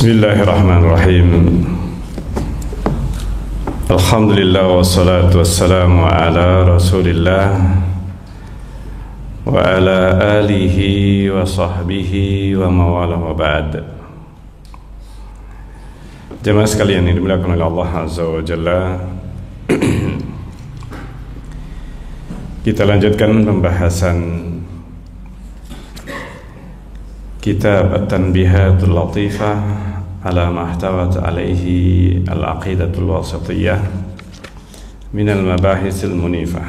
Bismillahirrahmanirrahim. Alhamdulillah wassalatu wassalamu ala Rasulillah wa ala alihi wa sahbihi wa mawala wa ba'd. Jemaah sekalian yang dimuliakan oleh Allah Azza wa Jalla, kita lanjutkan pembahasan Kitab At-Tanbihatul Latifah ala mahtawat alaihi al-aqidatul wasatiyah minal mabahisil munifah.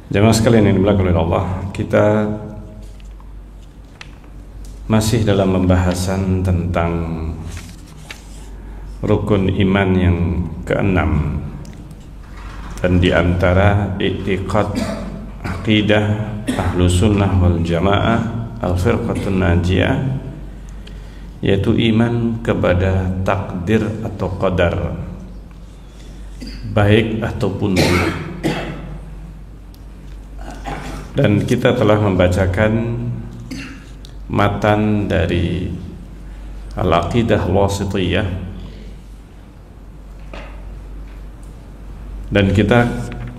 Jemaah sekalian yang dimuliakan oleh Allah, kita masih dalam pembahasan tentang rukun iman yang keenam, dan diantara i'tiqad aqidah Ahlus Sunnah wal Jamaah Al-Firqatun Najiyah, yaitu iman kepada takdir atau qadar, baik ataupun buruk. Dan kita telah membacakan matan dari Al-Aqidah Al-Wasitiyah, dan kita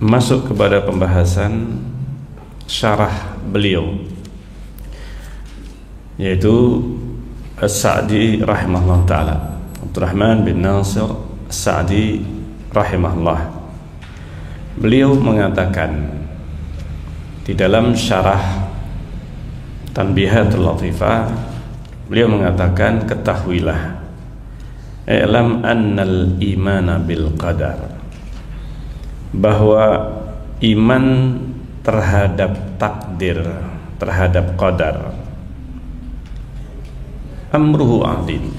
masuk kepada pembahasan syarah beliau, yaitu As-Sa'di rahimahullah ta'ala, Abdurrahman bin Nasir As-Sa'di rahimahullah. Beliau mengatakan di dalam syarah Tanbihatul Latifah, beliau mengatakan, ketahuilah, i'lam annal imana bil qadar, bahwa iman terhadap takdir, terhadap qadar, amruhu adin.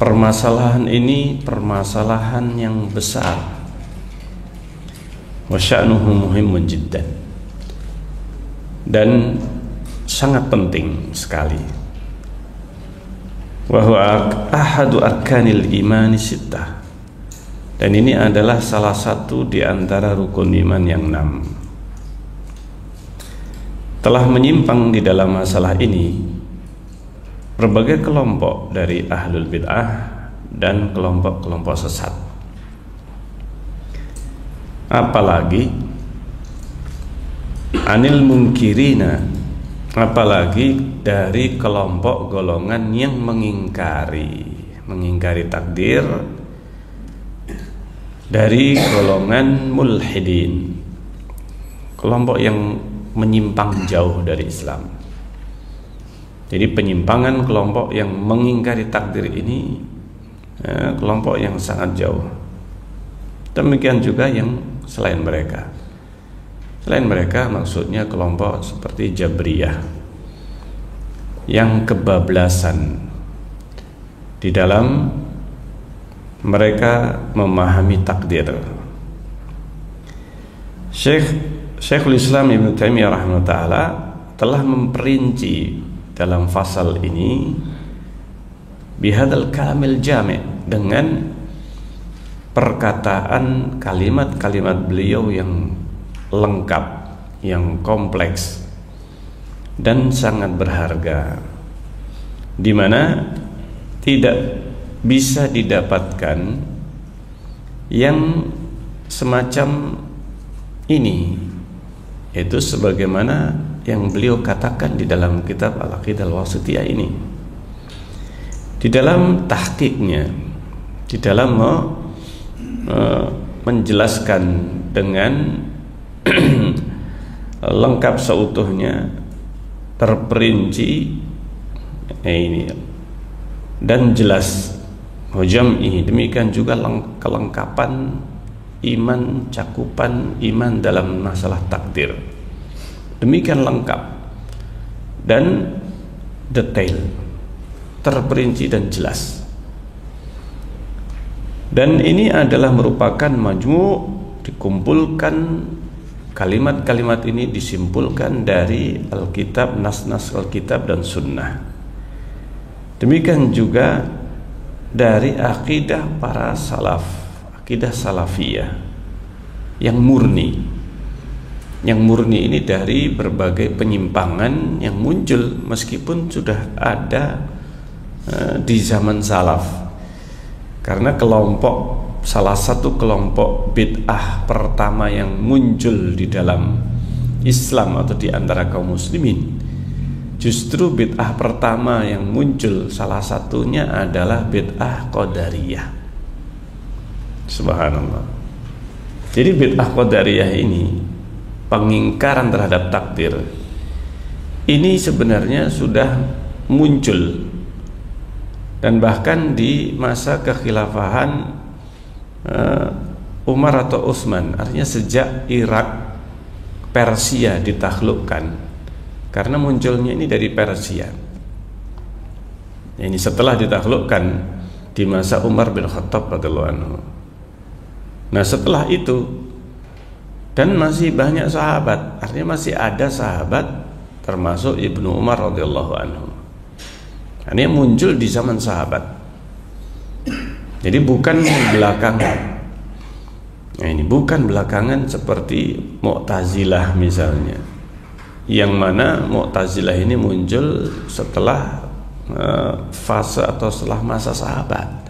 Permasalahan ini permasalahan yang besar, wa sya'nuhu muhimmun jiddan, dan sangat penting sekali. Wa huwa ahadu arkanil imani sittah, dan ini adalah salah satu di antara rukun iman yang 6. Telah menyimpang di dalam masalah ini berbagai kelompok dari ahlul bid'ah dan kelompok-kelompok sesat. Apalagi anil munkirina, apalagi dari kelompok golongan yang mengingkari takdir, dari golongan mulhidin, kelompok yang menyimpang jauh dari Islam. Jadi penyimpangan kelompok yang mengingkari takdir ini, kelompok yang sangat jauh. Demikian juga yang selain mereka. Selain mereka maksudnya kelompok seperti Jabriyah, yang kebablasan di dalam mereka memahami takdir. Syekhul Islam Ibnu Taimiyah rahimahullah ta'ala telah memperinci dalam fasal ini bihadal kalamil jami', dengan perkataan kalimat-kalimat beliau yang lengkap, yang kompleks dan sangat berharga, di mana tidak bisa didapatkan yang semacam ini, yaitu sebagaimana yang beliau katakan di dalam kitab Al-Aqidah Al-Wasitiyah ini. Di dalam tahqiqnya, di dalam menjelaskan dengan lengkap seutuhnya, terperinci ini dan jelas, jam'i, demikian juga kelengkapan iman, cakupan iman dalam masalah takdir, demikian lengkap dan detail, terperinci dan jelas. Dan ini adalah merupakan majmu', dikumpulkan kalimat-kalimat ini, disimpulkan dari Alkitab, nas-nas Alkitab dan Sunnah. Demikian juga dari akidah para salaf, akidah salafiyah yang murni. Yang murni ini dari berbagai penyimpangan yang muncul, meskipun sudah ada di zaman salaf. Karena salah satu kelompok bid'ah pertama yang muncul di dalam Islam atau di antara kaum muslimin, justru bid'ah pertama yang muncul salah satunya adalah bid'ah qadariyah. Subhanallah. Jadi bid'ah qadariyah ini, pengingkaran terhadap takdir, ini sebenarnya sudah muncul, dan bahkan di masa kekhilafahan Umar atau Utsman, artinya sejak Irak Persia ditaklukkan, karena munculnya ini dari Persia. Ini setelah ditaklukkan di masa Umar bin Khattab radhiyallahu anhu. Nah setelah itu, dan masih banyak sahabat, artinya masih ada sahabat termasuk Ibnu Umar radhiyallahu anhu. Ini muncul di zaman sahabat. Jadi bukan belakangan. Nah, ini bukan belakangan seperti Mu'tazilah misalnya, yang mana Mu'tazilah ini muncul setelah fase atau setelah masa sahabat.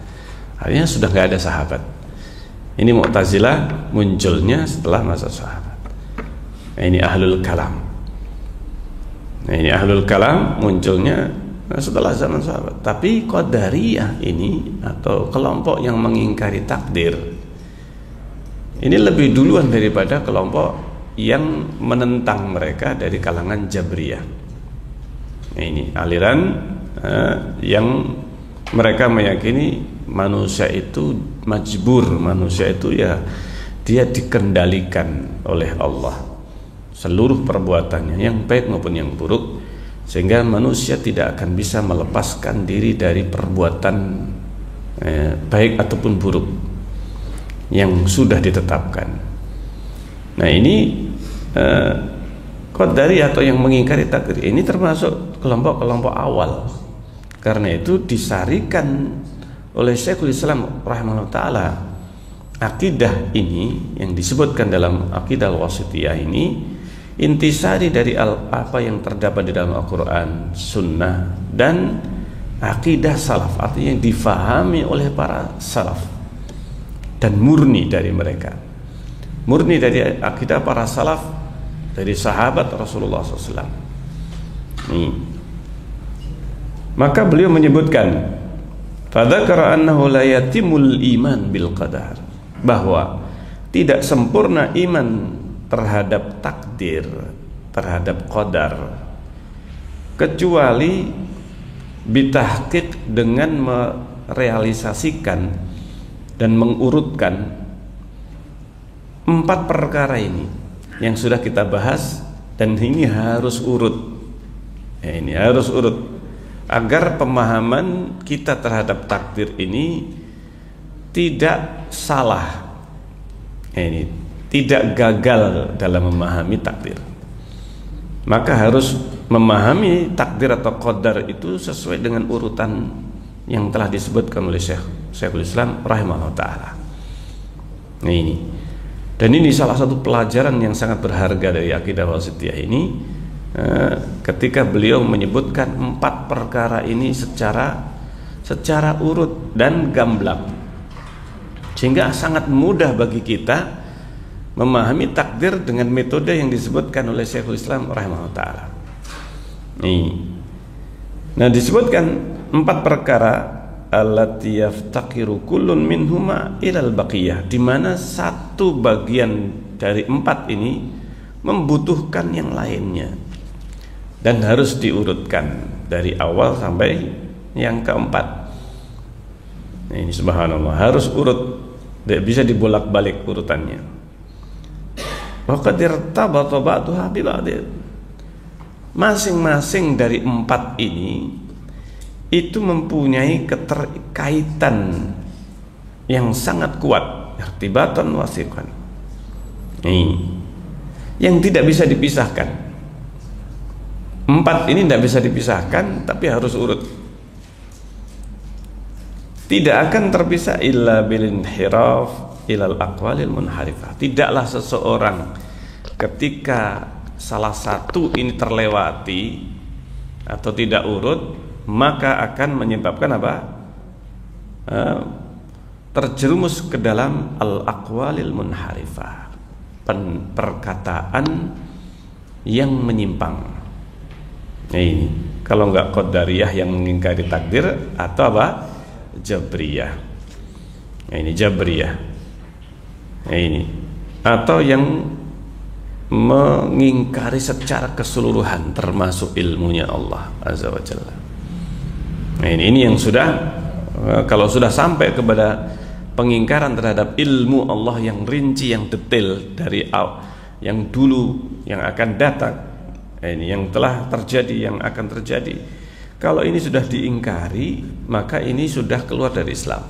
Artinya sudah nggak ada sahabat. Ini Mu'tazilah munculnya setelah masa sahabat. Nah, ini Ahlul Kalam. Nah, ini Ahlul Kalam munculnya setelah zaman sahabat. Tapi Qadariyah ini, atau kelompok yang mengingkari takdir, ini lebih duluan daripada kelompok yang menentang mereka dari kalangan Jabriyah. Nah, ini aliran yang mereka meyakini manusia itu majbur, manusia itu ya dia dikendalikan oleh Allah, seluruh perbuatannya yang baik maupun yang buruk, sehingga manusia tidak akan bisa melepaskan diri dari perbuatan baik ataupun buruk yang sudah ditetapkan. Nah ini Qadari atau yang mengingkari takdir ini termasuk kelompok-kelompok awal. Karena itu disarikan oleh Syekhul Islam rahimahullah ta'ala akidah ini yang disebutkan dalam akidah al-wasithiyah ini, intisari dari apa yang terdapat di dalam Al-Quran, Sunnah, dan akidah salaf, artinya yang difahami oleh para salaf dan murni dari mereka, murni dari akidah para salaf, dari sahabat Rasulullah SAW. Maka beliau menyebutkan, fadzakara annahu la yatimul iman bil qadar, bahwa tidak sempurna iman terhadap takdir, terhadap qadar, kecuali bitahqiq, dengan merealisasikan dan mengurutkan 4 perkara ini yang sudah kita bahas, dan ini harus urut. Ini harus urut agar pemahaman kita terhadap takdir ini tidak salah. Ini tidak gagal dalam memahami takdir. Maka harus memahami takdir atau qadar itu sesuai dengan urutan yang telah disebutkan oleh Syekhul Islam rahimahullah ta'ala. Nah ini, dan ini salah satu pelajaran yang sangat berharga dari akidah wasithiyah ini, ketika beliau menyebutkan 4 perkara ini secara urut dan gamblang, sehingga sangat mudah bagi kita memahami takdir dengan metode yang disebutkan oleh Syekhul Islam rahimahullah ta'ala. Nah disebutkan 4 perkara allati yaftaqiru kullun minhuma ilal baqiyah, di mana satu bagian dari 4 ini membutuhkan yang lainnya dan harus diurutkan dari awal sampai yang keempat. Nah, ini subhanallah, harus urut, tidak bisa dibolak-balik urutannya. Waqad irtabata ba'duha bi ba'd. Masing-masing dari 4 ini itu mempunyai keterkaitan yang sangat kuat, irtibatan wasiqan, yang tidak bisa dipisahkan. 4 ini tidak bisa dipisahkan, tapi harus urut. Tidak akan terpisah illa bil inhiraf ilal aqwalil munharifah. Tidaklah seseorang ketika salah satu ini terlewati atau tidak urut, maka akan menyebabkan apa? Terjerumus ke dalam al-aqwalil munharifah, perkataan yang menyimpang. Nah, ini kalau enggak qadariyah yang mengingkari takdir, atau apa? Jabriyah. Nah, ini Jabriyah. Nah, ini atau yang mengingkari secara keseluruhan termasuk ilmunya Allah Azza wa Jalla. Nah, ini yang sudah, kalau sudah sampai kepada pengingkaran terhadap ilmu Allah yang rinci, yang detail dari yang dulu, yang akan datang, ini yang telah terjadi, yang akan terjadi. Kalau ini sudah diingkari, maka ini sudah keluar dari Islam.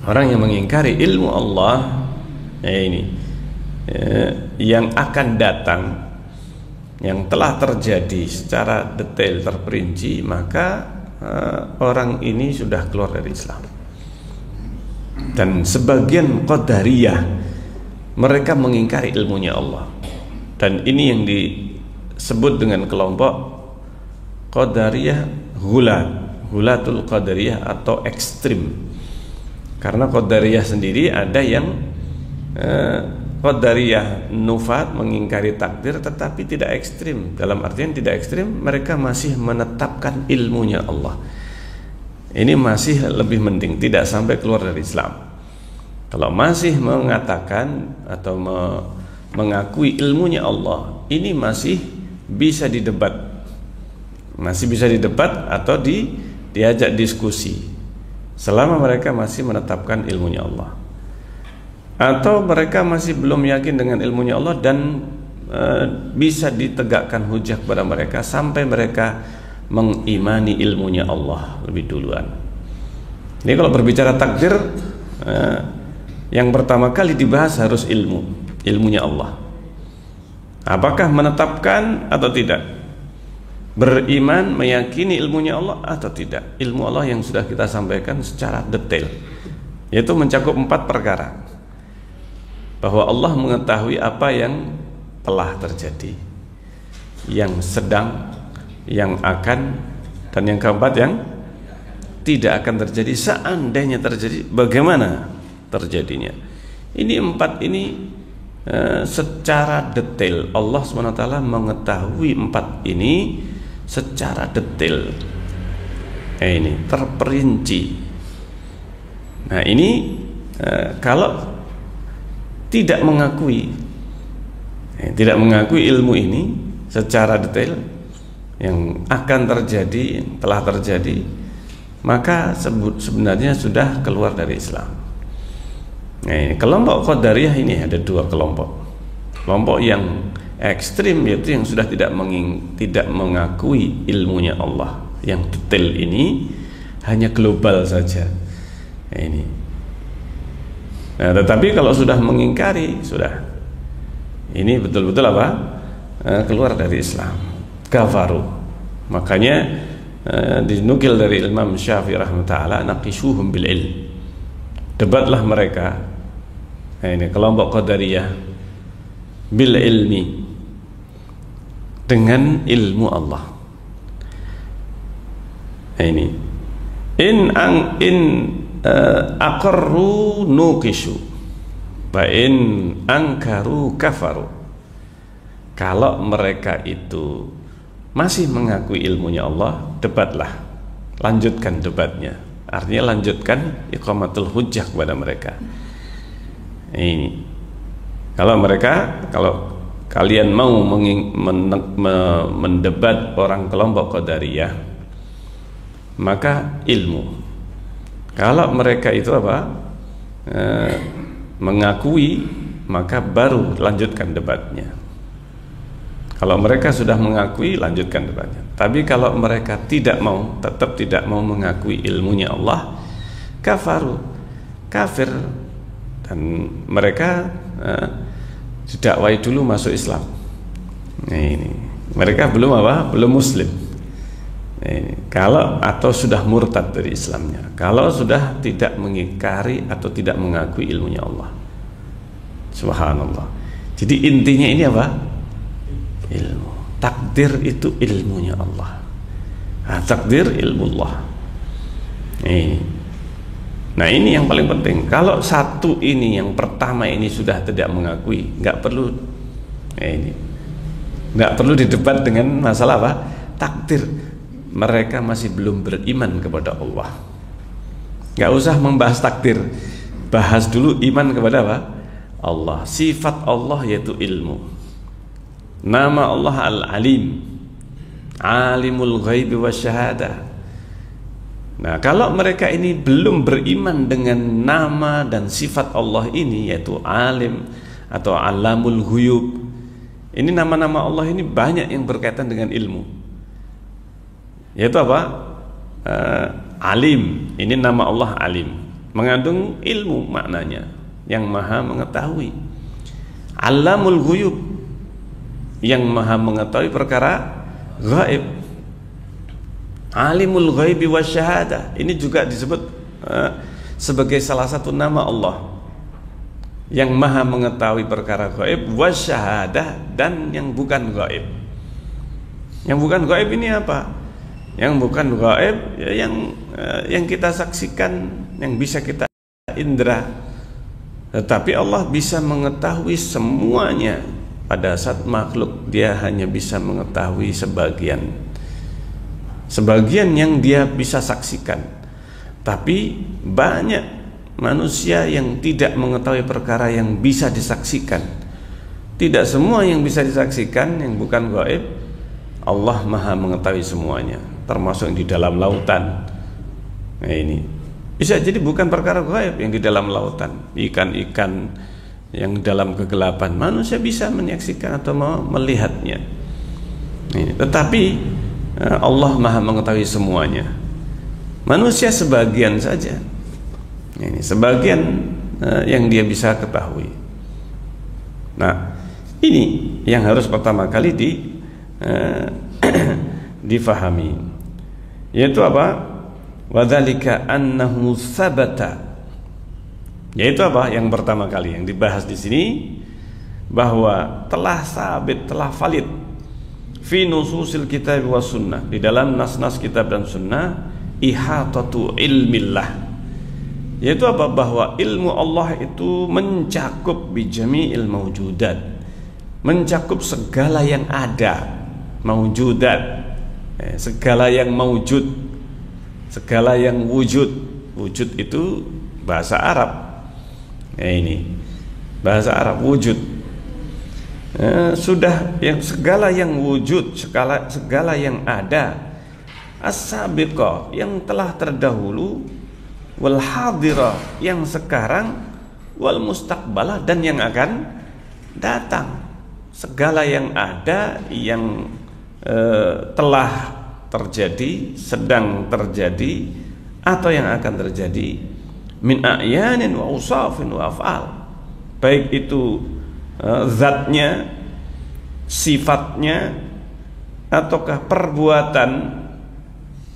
Orang yang mengingkari ilmu Allah, ini yang akan datang, yang telah terjadi secara detail terperinci, maka orang ini sudah keluar dari Islam. Dan sebagian qadariyah, mereka mengingkari ilmunya Allah, dan ini yang disebut dengan kelompok qadariyah hulatul qadariyah atau ekstrim. Karena qadariyah sendiri ada yang qadariyah nufat, mengingkari takdir, tetapi tidak ekstrim. Dalam artian tidak ekstrim, mereka masih menetapkan ilmunya Allah. Ini masih lebih penting, tidak sampai keluar dari Islam. Kalau masih mengatakan atau mengakui ilmunya Allah, ini masih bisa didebat, atau diajak diskusi, selama mereka masih menetapkan ilmunya Allah. Atau mereka masih belum yakin dengan ilmunya Allah dan bisa ditegakkan hujah kepada mereka sampai mereka mengimani ilmunya Allah lebih duluan. Ini kalau berbicara takdir, yang pertama kali dibahas harus ilmunya Allah. Apakah menetapkan atau tidak? Beriman, meyakini ilmunya Allah atau tidak? Ilmu Allah yang sudah kita sampaikan secara detail, yaitu mencakup 4 perkara. Bahwa Allah mengetahui apa yang telah terjadi, yang sedang, yang akan, dan yang keempat yang tidak akan terjadi. Seandainya terjadi, bagaimana terjadinya? Ini 4 ini secara detail Allah SWT mengetahui 4 ini secara detail. Ini terperinci. Nah, ini kalau tidak mengakui ilmu ini secara detail yang akan terjadi, yang telah terjadi, maka sebenarnya sudah keluar dari Islam. Nah, ini kelompok qadariyah ini ada 2 kelompok. Kelompok yang ekstrim, yaitu yang sudah tidak mengakui ilmunya Allah yang detail ini, hanya global saja. Nah, ini. Nah, tetapi kalau sudah mengingkari, sudah ini betul-betul apa? Keluar dari Islam, kafaru. Makanya dinukil dari Imam Syafi'i rahimahullah, naqishuhum bil ilm. Debatlah mereka. Nah, ini kelompok qadariyah bil ilmi, dengan ilmu Allah. Nah, ini in aqarru nuqishu wa in angkaru kafaru. Kalau mereka itu masih mengakui ilmunya Allah, debatlah, lanjutkan debatnya. Artinya lanjutkan iqamatul hujjah kepada mereka. Ini kalau kalian mau mendebat orang kelompok qadariyah, maka ilmu. Kalau mereka itu mengakui, maka baru lanjutkan debatnya. Kalau mereka sudah mengakui, lanjutkan debatnya. Tapi kalau mereka tetap tidak mau mengakui ilmunya Allah, kafaru, kafir, dan mereka didakwai dulu masuk Islam. Nah, ini mereka belum muslim. Nah, ini. Atau sudah murtad dari Islamnya, kalau sudah tidak mengingkari atau tidak mengakui ilmunya Allah. Subhanallah. Jadi intinya ini apa? Ilmu. Takdir itu ilmunya Allah. Takdir ilmullah. Nah ini yang paling penting. Kalau satu ini yang pertama ini sudah tidak mengakui, nggak perlu nggak perlu didebat dengan masalah apa? Takdir. Mereka masih belum beriman kepada Allah. Nggak usah membahas takdir, bahas dulu iman kepada apa? Allah. Sifat Allah yaitu ilmu. Nama Allah Al-Alim, Alimul Ghaibi Wasyahadah. Nah, kalau mereka ini belum beriman dengan nama dan sifat Allah ini, yaitu Alim atau Alamul Ghuyub, ini nama-nama Allah ini banyak yang berkaitan dengan ilmu. Yaitu apa? Alim, ini nama Allah Alim, mengandung ilmu maknanya, yang maha mengetahui. Alamul Ghuyub, yang maha mengetahui perkara gaib. Alimul Ghaibi Wasyahadah, ini juga disebut sebagai salah satu nama Allah, yang maha mengetahui perkara gaib, wasyahadah, dan yang bukan gaib. Yang bukan gaib ini apa? Yang bukan gaib ya, yang kita saksikan, yang bisa kita indra. Tetapi Allah bisa mengetahui semuanya. Pada saat makhluk dia hanya bisa mengetahui sebagian yang dia bisa saksikan. Tapi banyak manusia yang tidak mengetahui perkara yang bisa disaksikan. Tidak semua yang bisa disaksikan yang bukan gaib, Allah maha mengetahui semuanya, termasuk yang di dalam lautan. Nah ini bisa jadi bukan perkara gaib yang di dalam lautan, ikan-ikan yang dalam kegelapan, manusia bisa menyaksikan atau melihatnya. Tetapi Allah maha mengetahui semuanya. Manusia sebagian saja. Ini sebagian yang dia bisa ketahui. Nah, ini yang harus pertama kali difahami. Yaitu apa? Wadzalika annahu tsabata. Yaitu apa? Yang pertama kali yang dibahas di sini, bahwa telah sabit, telah valid fi nususil kitab wa sunnah, di dalam nas-nas kitab dan sunnah, ihatatu ilmillah. Yaitu apa? Bahwa ilmu Allah itu mencakup bijami'il mawjudat, mencakup segala yang ada, mawjudat, segala yang mawjud, segala yang wujud. Wujud itu bahasa Arab. Ini bahasa Arab, wujud. Sudah yang segala yang wujud, segala yang ada, as-sabiqah, yang telah terdahulu, wal hadirah, yang sekarang, wal mustaqbalah, dan yang akan datang. Segala yang ada, yang telah terjadi, sedang terjadi, atau yang akan terjadi, min a'yanin wa usafin wa af'al, baik itu zatnya, sifatnya, ataukah perbuatan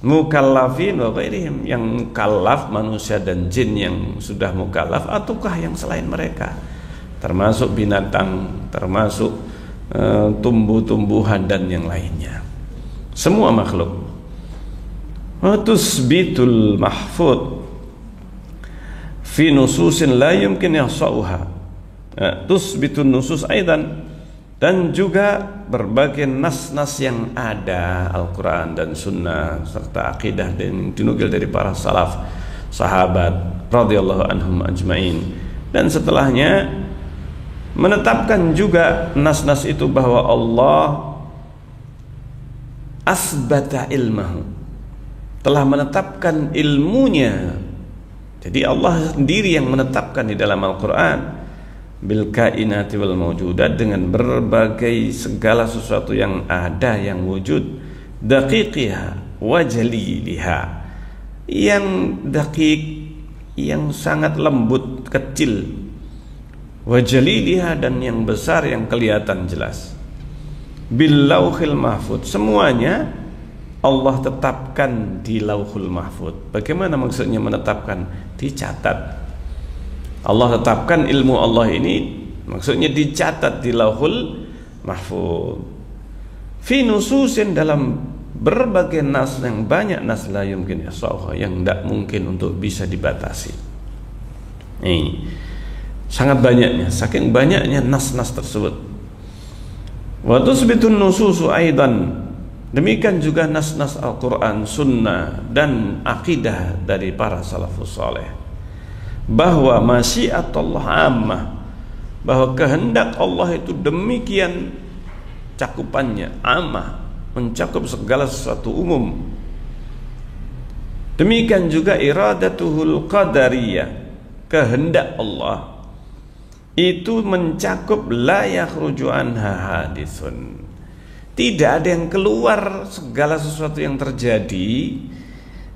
mukallafin wa ghairihim, yang mukallaf manusia dan jin yang sudah mukallaf, ataukah yang selain mereka, termasuk binatang, termasuk tumbuh-tumbuhan dan yang lainnya, semua makhluk. Wa tusbitul mahfud fi nususin la yumkin ihsa'uha, tusbitun nusus aidan, dan juga berbagai nas-nas yang ada, Al-Quran dan Sunnah serta akidah dan dinukil dari para salaf, sahabat radhiyallahu anhum ajmain, dan setelahnya menetapkan juga nas-nas itu bahwa Allah asbata ilmahu, telah menetapkan ilmunya. Jadi Allah sendiri yang menetapkan di dalam Al-Quran, bil kainati wal mawjudat, dengan berbagai segala sesuatu yang ada, yang wujud, daqiqiha wa jaliliha, yang daqiq, yang sangat lembut, kecil, wa jaliliha, dan yang besar, yang kelihatan jelas, bil lauhil mahfud, semuanya Allah tetapkan di lauhul mahfud. Bagaimana maksudnya menetapkan? Dicatat. Allah tetapkan ilmu Allah ini, maksudnya dicatat di lauhul mahfud. Fi nususin, dalam berbagai nas yang banyak, nas la yumkin ihsa'uha, yang tidak mungkin untuk bisa dibatasi. Ini sangat banyaknya, saking banyaknya nas-nas tersebut. Wa tusbitun nususu aidan, demikian juga nas-nas Al-Quran, Sunnah, dan akidah dari para salafus saleh, bahwa masyiatullah ammah, bahwa kehendak Allah itu demikian cakupannya, ammah, mencakup segala sesuatu umum. Demikian juga iradatuhul qadariyah, kehendak Allah itu mencakup la yakhruju anha hadithun, tidak ada yang keluar segala sesuatu yang terjadi,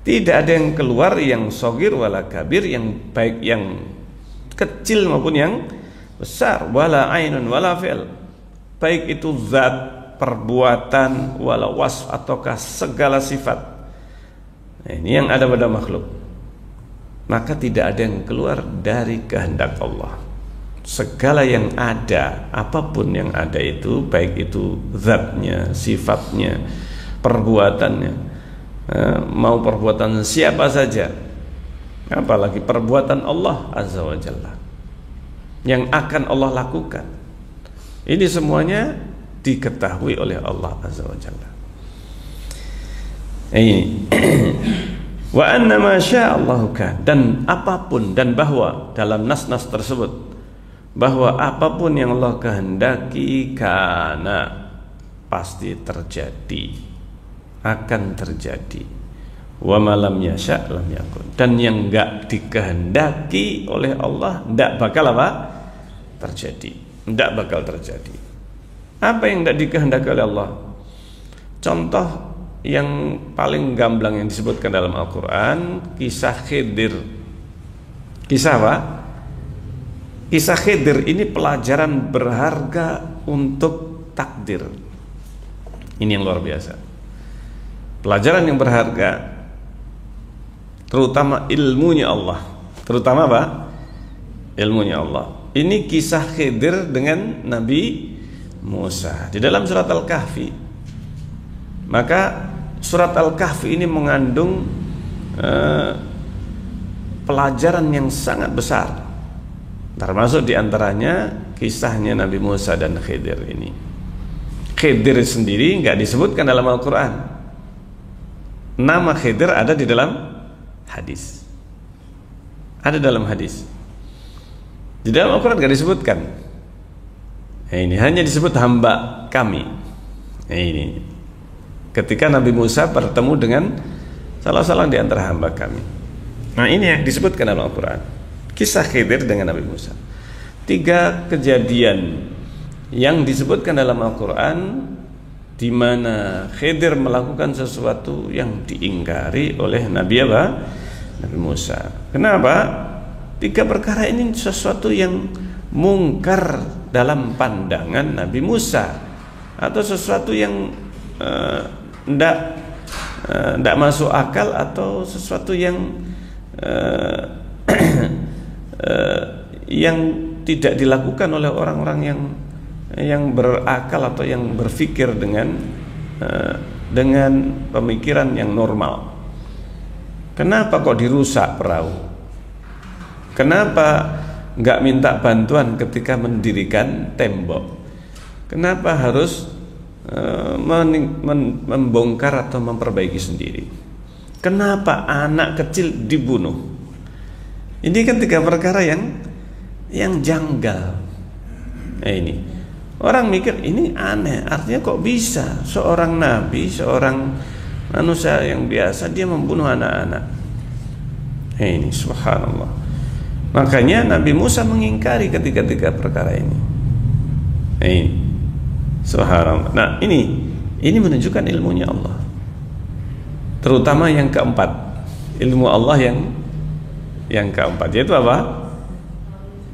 tidak ada yang keluar, yang shogir wala kabir, yang baik yang kecil maupun yang besar, wala ainun wala fi'l, baik itu zat, perbuatan, wala wasf, ataukah segala sifat. Nah, ini yang ada pada makhluk, maka tidak ada yang keluar dari kehendak Allah. Segala yang ada, apapun yang ada itu, baik itu zatnya, sifatnya, perbuatannya, mau perbuatan siapa saja, apalagi perbuatan Allah Azza wa Jalla yang akan Allah lakukan, ini semuanya diketahui oleh Allah Azza wa Jalla. Ini wa anna ma sya'allahu kan, dan apapun, dan bahwa dalam nas-nas tersebut, bahwa apapun yang Allah kehendaki kana, pasti terjadi, akan terjadi. Wa ma lam yasha' lam yakun, dan yang enggak dikehendaki oleh Allah enggak bakal apa? Terjadi, enggak bakal terjadi. Apa yang tidak dikehendaki oleh Allah? Contoh yang paling gamblang yang disebutkan dalam Al-Quran, kisah Khidir. Kisah apa? Kisah Khidir ini pelajaran berharga untuk takdir. Ini yang luar biasa, pelajaran yang berharga, terutama ilmunya Allah. Terutama apa? Ilmunya Allah. Ini kisah Khidir dengan Nabi Musa di dalam surat Al-Kahfi. Maka surat Al-Kahfi ini mengandung pelajaran yang sangat besar, termasuk diantaranya kisahnya Nabi Musa dan Khidir ini. Khidir sendiri nggak disebutkan dalam Al-Quran. Nama Khidir ada di dalam hadis, ada dalam hadis. Di dalam Al-Quran nggak disebutkan. Ini hanya disebut hamba kami. Ini ketika Nabi Musa bertemu dengan salah seorang di antara hamba kami. Nah, ini yang disebutkan dalam Al-Quran, kisah Khidir dengan Nabi Musa. 3 kejadian yang disebutkan dalam Al-Quran di mana Khidir melakukan sesuatu yang diingkari oleh Nabi apa? Nabi Musa. Kenapa? 3 perkara ini sesuatu yang mungkar dalam pandangan Nabi Musa, atau sesuatu yang tidak masuk akal, atau sesuatu yang yang tidak dilakukan oleh orang-orang yang berakal atau yang berpikir dengan pemikiran yang normal. Kenapa kok dirusak perahu? Kenapa nggak minta bantuan ketika mendirikan tembok? Kenapa harus membongkar atau memperbaiki sendiri? Kenapa anak kecil dibunuh? Ini kan 3 perkara yang janggal. Nah, ini orang mikir ini aneh, artinya kok bisa seorang nabi, seorang manusia yang biasa, dia membunuh anak-anak? Nah, ini subhanallah. Makanya Nabi Musa mengingkari ketiga perkara ini. Nah, ini subhanallah. Nah, ini menunjukkan ilmunya Allah. Terutama yang keempat, ilmu Allah yang keempat, yaitu apa?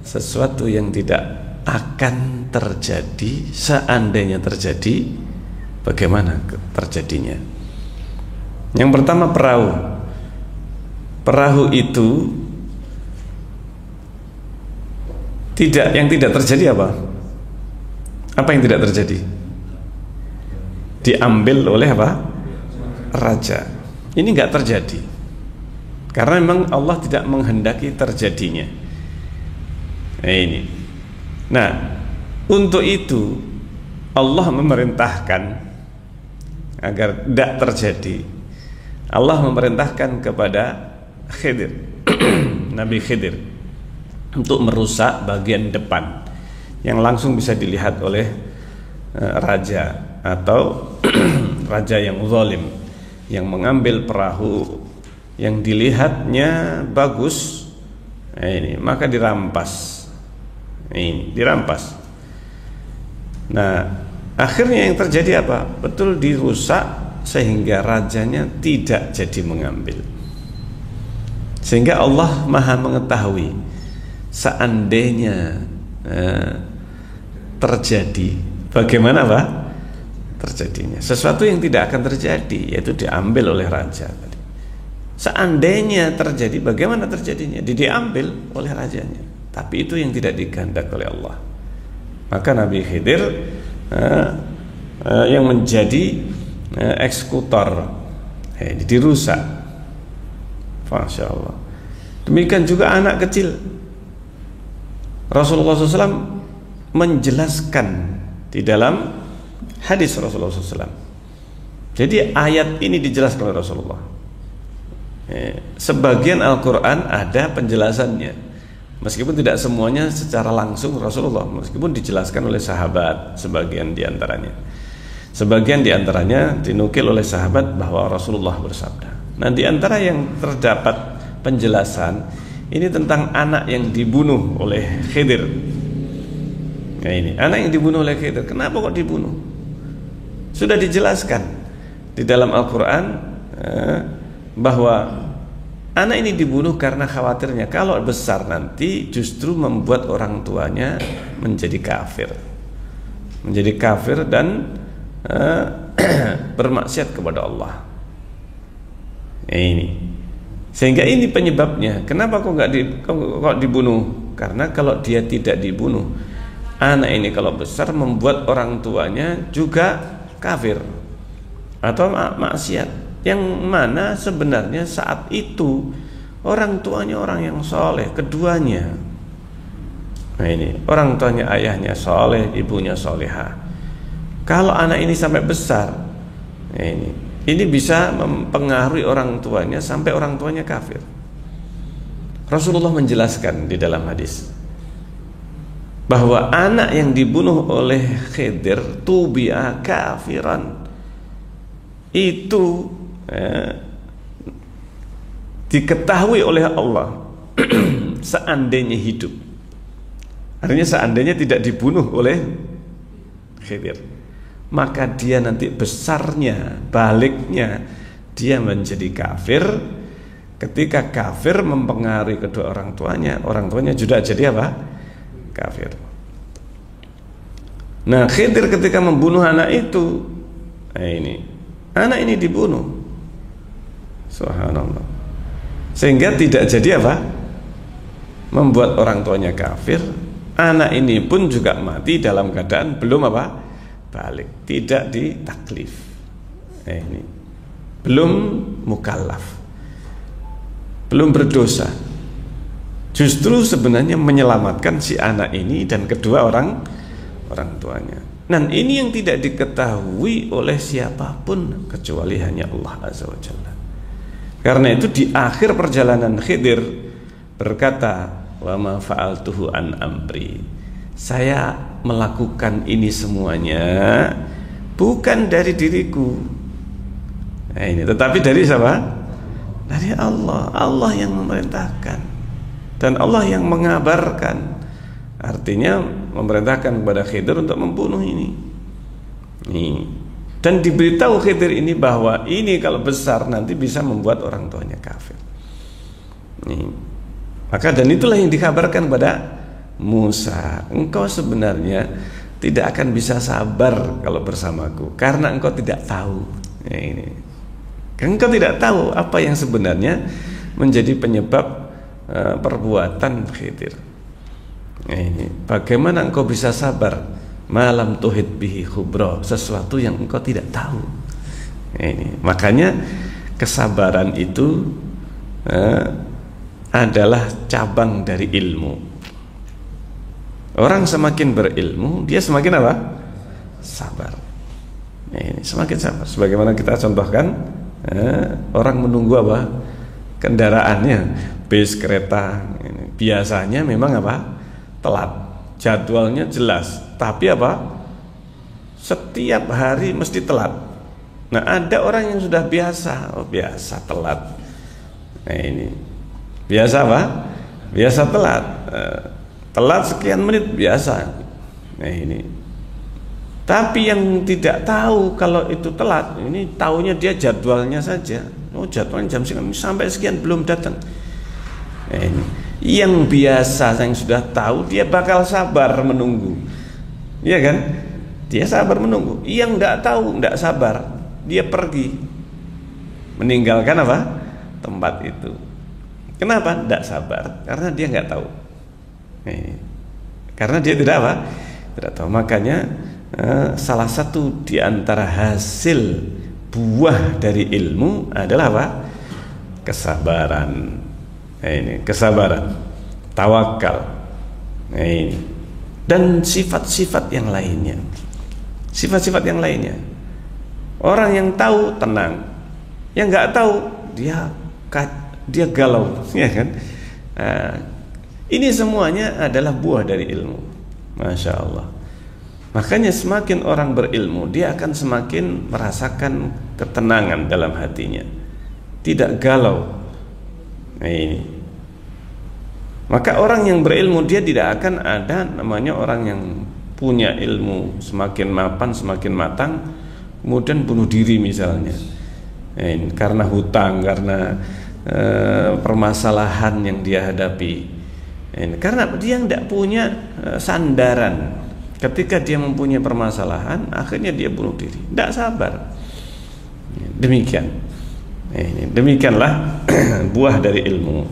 Sesuatu yang tidak akan terjadi, seandainya terjadi, bagaimana terjadinya? Yang pertama, perahu. Perahu itu yang tidak terjadi apa? Apa yang tidak terjadi? Diambil oleh apa? raja. Ini nggak terjadi karena memang Allah tidak menghendaki terjadinya. Nah, untuk itu Allah memerintahkan agar tidak terjadi. Allah memerintahkan kepada Khidir, Nabi Khidir, untuk merusak bagian depan yang langsung bisa dilihat oleh raja atau raja yang zalim, yang mengambil perahu yang dilihatnya bagus, maka dirampas. Dirampas. Nah, akhirnya yang terjadi apa? Betul dirusak sehingga rajanya tidak jadi mengambil. Sehingga Allah Maha mengetahui seandainya terjadi, bagaimana Pak? Terjadinya sesuatu yang tidak akan terjadi, yaitu diambil oleh raja. Seandainya terjadi, bagaimana terjadinya? Diambil oleh rajanya. Tapi itu yang tidak dikehendaki oleh Allah. Maka Nabi Khidir yang menjadi eksekutor, dirusak. Masya Allah. Demikian juga anak kecil. Rasulullah SAW menjelaskan di dalam hadis Rasulullah SAW. Jadi ayat ini dijelaskan oleh Rasulullah. Sebagian Al-Quran ada penjelasannya, meskipun tidak semuanya secara langsung Rasulullah, meskipun dijelaskan oleh sahabat sebagian diantaranya. Sebagian diantaranya dinukil oleh sahabat bahwa Rasulullah bersabda. Nah, diantara yang terdapat penjelasan ini tentang anak yang dibunuh oleh Khidir. Nah, ini anak yang dibunuh oleh Khidir. Kenapa kok dibunuh? Sudah dijelaskan di dalam Al-Quran bahwa anak ini dibunuh karena khawatirnya kalau besar nanti justru membuat orang tuanya menjadi kafir, dan bermaksiat kepada Allah. Sehingga ini penyebabnya. Kenapa kok dibunuh? Karena kalau dia tidak dibunuh, anak ini kalau besar membuat orang tuanya juga kafir atau maksiat. Yang mana sebenarnya saat itu orang tuanya orang yang soleh, keduanya. Nah, ini orang tuanya, ayahnya soleh, ibunya solehah. Kalau anak ini sampai besar, ini bisa mempengaruhi orang tuanya sampai orang tuanya kafir. Rasulullah menjelaskan di dalam hadis bahwa anak yang dibunuh oleh Khidir tubi'a kafiran, itu diketahui oleh Allah seandainya hidup. Artinya seandainya tidak dibunuh oleh Khidir, maka dia nanti besarnya, baliknya dia menjadi kafir. Ketika kafir mempengaruhi kedua orang tuanya juga jadi apa? Kafir. Nah, Khidir ketika membunuh anak itu, anak ini dibunuh. Subhanallah. Sehingga tidak jadi apa? Membuat orang tuanya kafir. Anak ini pun juga mati dalam keadaan belum apa? Balik, tidak ditaklif. Belum mukallaf, belum berdosa. Justru sebenarnya menyelamatkan si anak ini dan kedua orang tuanya. Dan ini yang tidak diketahui oleh siapapun kecuali hanya Allah Azza wa Jalla. Karena itu di akhir perjalanan Khidir berkata, wa ma fa'altuhu an amri. Saya melakukan ini semuanya bukan dari diriku. Tetapi dari siapa? Dari Allah. Allah yang memerintahkan dan Allah yang mengabarkan. Artinya memerintahkan kepada Khidir untuk membunuh ini. Dan diberitahu Khidir ini bahwa ini kalau besar nanti bisa membuat orang tuanya kafir. Maka dan itulah yang dikabarkan kepada Musa, engkau sebenarnya tidak akan bisa sabar kalau bersamaku karena engkau tidak tahu. Engkau tidak tahu apa yang sebenarnya menjadi penyebab perbuatan Khidir. Bagaimana engkau bisa sabar malam tuhid bihi khubra, sesuatu yang engkau tidak tahu. Ini makanya kesabaran itu adalah cabang dari ilmu. Orang semakin berilmu, dia semakin apa? Sabar. Ini semakin sabar. Sebagaimana kita contohkan, orang menunggu apa? Kendaraannya, bis, kereta. Ini biasanya memang apa? Telat. Jadwalnya jelas, tapi apa? Setiap hari mesti telat. Nah, ada orang yang sudah biasa, biasa telat. Nah, ini biasa apa? Biasa telat. Telat sekian menit biasa. Nah, ini. Tapi yang tidak tahu kalau itu telat, ini taunya dia jadwalnya saja. Oh, jadwalnya jam sekian, sampai sekian belum datang. Nah, ini. Yang biasa, yang sudah tahu, dia bakal sabar menunggu. Iya kan? Dia sabar menunggu. Yang tidak tahu, tidak sabar, dia pergi, meninggalkan apa? Tempat itu. Kenapa? Tidak sabar. Karena dia nggak tahu. Karena dia tidak apa? Tidak tahu. Makanya salah satu di antara hasil buah dari ilmu adalah apa? Kesabaran. Ini kesabaran, tawakal. Ini dan sifat-sifat yang lainnya. Sifat-sifat yang lainnya. Orang yang tahu tenang, yang nggak tahu dia galau, ya kan? Ini semuanya adalah buah dari ilmu. Masya Allah. Makanya semakin orang berilmu, dia akan semakin merasakan ketenangan dalam hatinya, tidak galau. Nah, ini. Maka orang yang berilmu, dia tidak akan ada namanya orang yang punya ilmu semakin mapan, semakin matang, kemudian bunuh diri misalnya. Nah, ini. Karena hutang, karena permasalahan yang dia hadapi. Ini. Karena dia tidak punya sandaran. Ketika dia mempunyai permasalahan, akhirnya dia bunuh diri. Tidak sabar. Demikian. Ini, demikianlah buah dari ilmu.